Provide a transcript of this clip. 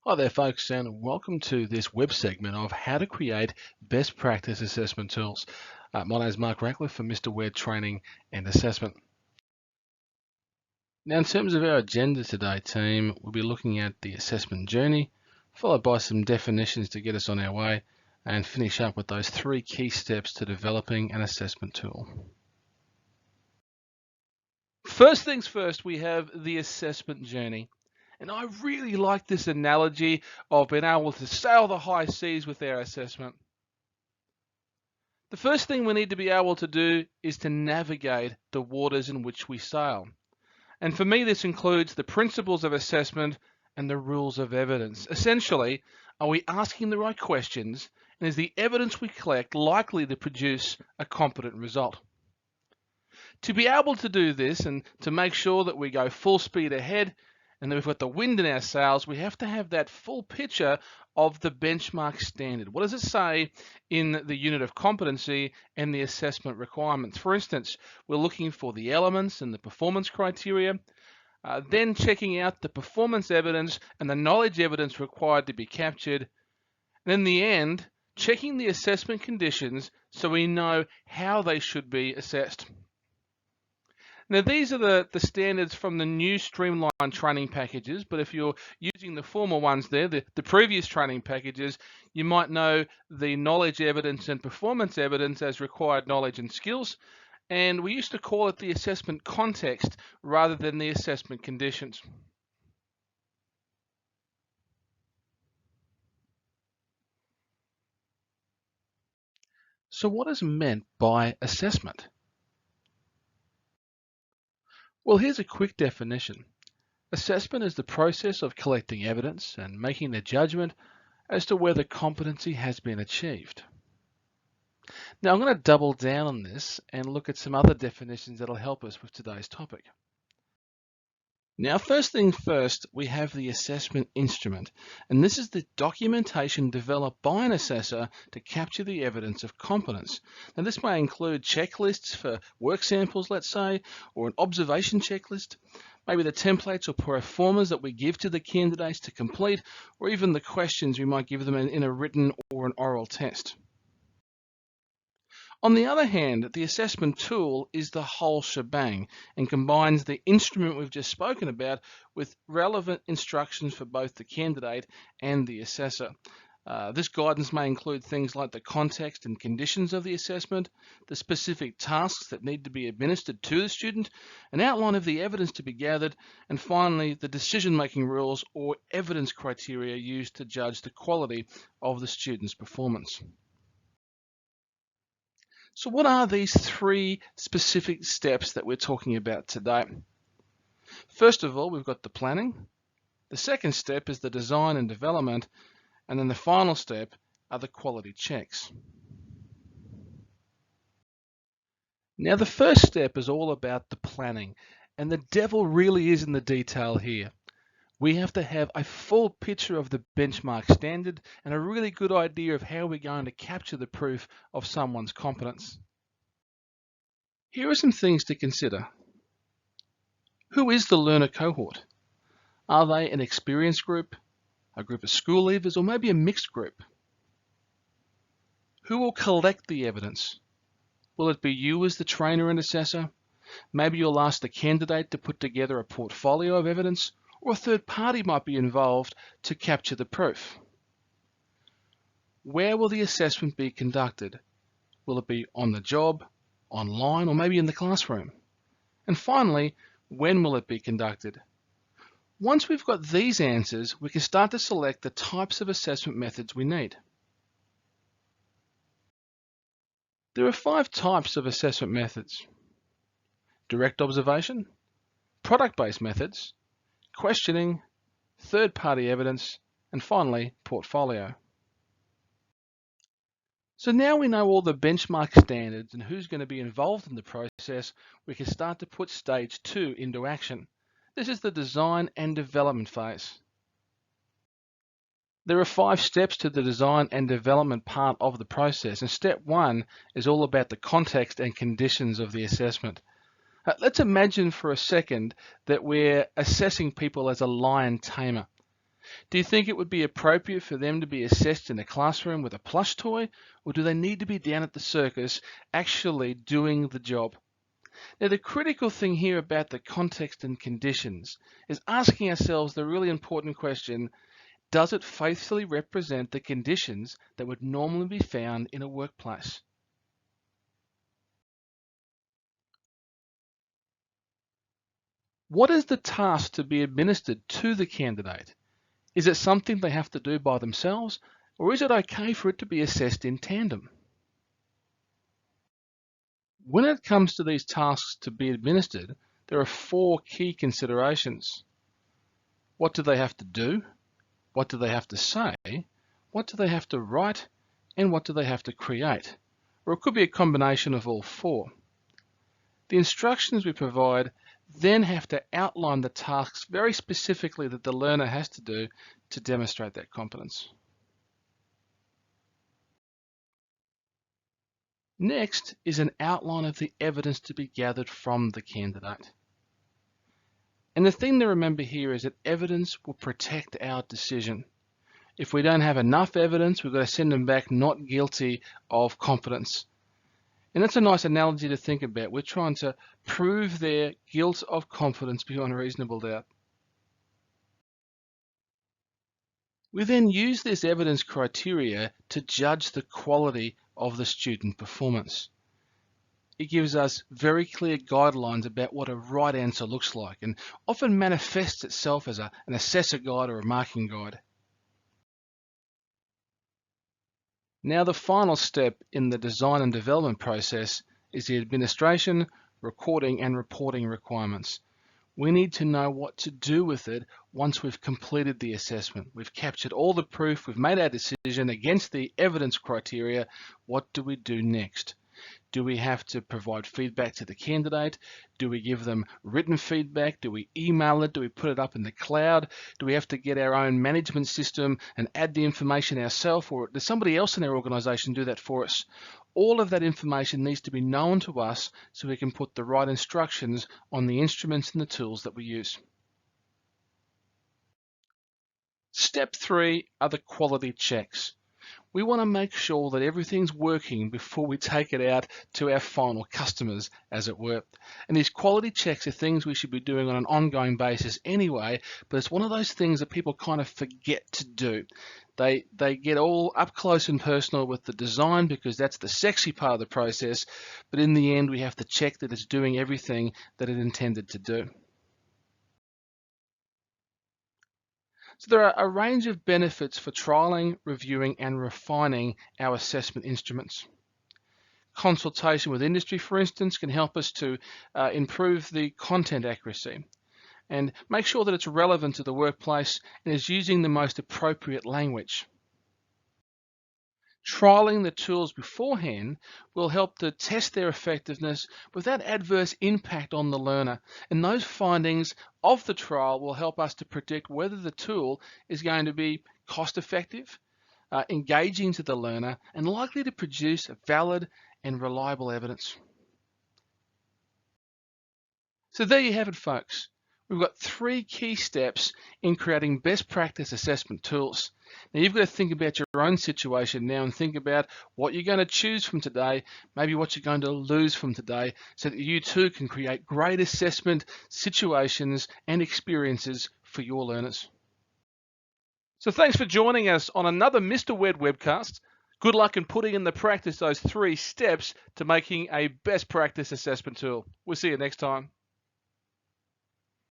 Hi there folks, and welcome to this web segment of how to create best practice assessment tools. My name is Mark Ratcliffe from Mr. Web Training and Assessment. Now in terms of our agenda today team, we'll be looking at the assessment journey, followed by some definitions to get us on our way, and finish up with those 3 key steps to developing an assessment tool. First things first, we have the assessment journey. And I really like this analogy of being able to sail the high seas with our assessment. The first thing we need to be able to do is to navigate the waters in which we sail. And for me, this includes the principles of assessment and the rules of evidence. Essentially, are we asking the right questions, and is the evidence we collect likely to produce a competent result? To be able to do this and to make sure that we go full speed ahead and that we've got the wind in our sails, we have to have that full picture of the benchmark standard. What does it say in the unit of competency and the assessment requirements? For instance, we're looking for the elements and the performance criteria, then checking out the performance evidence and the knowledge evidence required to be captured, and in the end, checking the assessment conditions so we know how they should be assessed. Now these are the standards from the new streamlined training packages, but if you're using the former ones there, the previous training packages, you might know the knowledge evidence and performance evidence as required knowledge and skills, and we used to call it the assessment context rather than the assessment conditions. So what is meant by assessment? Well, here's a quick definition. Assessment is the process of collecting evidence and making a judgment as to whether competency has been achieved. Now I'm going to double down on this and look at some other definitions that'll help us with today's topic. Now, first things first, we have the assessment instrument, and this is the documentation developed by an assessor to capture the evidence of competence. Now, this may include checklists for work samples, let's say, or an observation checklist, maybe the templates or pro formas that we give to the candidates to complete, or even the questions we might give them in a written or an oral test. On the other hand, the assessment tool is the whole shebang and combines the instrument we've just spoken about with relevant instructions for both the candidate and the assessor. This guidance may include things like the context and conditions of the assessment, the specific tasks that need to be administered to the student, an outline of the evidence to be gathered, and finally the decision-making rules or evidence criteria used to judge the quality of the student's performance. So what are these 3 specific steps that we're talking about today? First of all, we've got the planning. The second step is the design and development. And then the final step are the quality checks. Now the first step is all about the planning. And the devil really is in the detail here. We have to have a full picture of the benchmark standard and a really good idea of how we're going to capture the proof of someone's competence. Here are some things to consider. Who is the learner cohort? Are they an experienced group, a group of school leavers, or maybe a mixed group? Who will collect the evidence? Will it be you as the trainer and assessor? Maybe you'll ask the candidate to put together a portfolio of evidence, or a third party might be involved to capture the proof. Where will the assessment be conducted? Will it be on the job, online, or maybe in the classroom? And finally, when will it be conducted? Once we've got these answers, we can start to select the types of assessment methods we need. There are 5 types of assessment methods: direct observation, product-based methods, questioning, third-party evidence, and finally, portfolio. So now we know all the benchmark standards and who's going to be involved in the process, we can start to put stage 2 into action. This is the design and development phase. There are 5 steps to the design and development part of the process, and step 1 is all about the context and conditions of the assessment. Let's imagine for a second that we're assessing people as a lion tamer. Do you think it would be appropriate for them to be assessed in a classroom with a plush toy, or do they need to be down at the circus actually doing the job? Now, the critical thing here about the context and conditions is asking ourselves the really important question, does it faithfully represent the conditions that would normally be found in a workplace? What is the task to be administered to the candidate? Is it something they have to do by themselves, or is it okay for it to be assessed in tandem? When it comes to these tasks to be administered, there are four key considerations. What do they have to do? What do they have to say? What do they have to write? And what do they have to create? Or it could be a combination of all four. The instructions we provide then have to outline the tasks very specifically that the learner has to do to demonstrate that competence. Next is an outline of the evidence to be gathered from the candidate. And the thing to remember here is that evidence will protect our decision. If we don't have enough evidence, we've got to send them back not guilty of competence. And that's a nice analogy to think about. We're trying to prove their guilt of competence beyond reasonable doubt. We then use this evidence criteria to judge the quality of the student performance. It gives us very clear guidelines about what a right answer looks like and often manifests itself as an assessor guide or a marking guide. Now the final step in the design and development process is the administration, recording and reporting requirements. We need to know what to do with it once we've completed the assessment. We've captured all the proof, we've made our decision against the evidence criteria. What do we do next? Do we have to provide feedback to the candidate? Do we give them written feedback? Do we email it? Do we put it up in the cloud? Do we have to get our own management system and add the information ourselves, or does somebody else in our organization do that for us? All of that information needs to be known to us so we can put the right instructions on the instruments and the tools that we use. Step 3 are the quality checks. We want to make sure that everything's working before we take it out to our final customers, as it were. And these quality checks are things we should be doing on an ongoing basis anyway, but it's one of those things that people kind of forget to do. They get all up close and personal with the design because that's the sexy part of the process, but in the end we have to check that it's doing everything that it intended to do. So there are a range of benefits for trialing, reviewing and refining our assessment instruments. Consultation with industry, for instance, can help us to improve the content accuracy and make sure that it's relevant to the workplace and is using the most appropriate language. Trialing the tools beforehand will help to test their effectiveness without adverse impact on the learner. And those findings of the trial will help us to predict whether the tool is going to be cost effective, engaging to the learner, and likely to produce valid and reliable evidence. So there you have it, folks. We've got 3 key steps in creating best practice assessment tools. Now you've got to think about your own situation now and think about what you're going to choose from today, maybe what you're going to lose from today, so that you too can create great assessment situations and experiences for your learners. So thanks for joining us on another Mr. Wed webcast. Good luck in putting into practice those 3 steps to making a best practice assessment tool. We'll see you next time.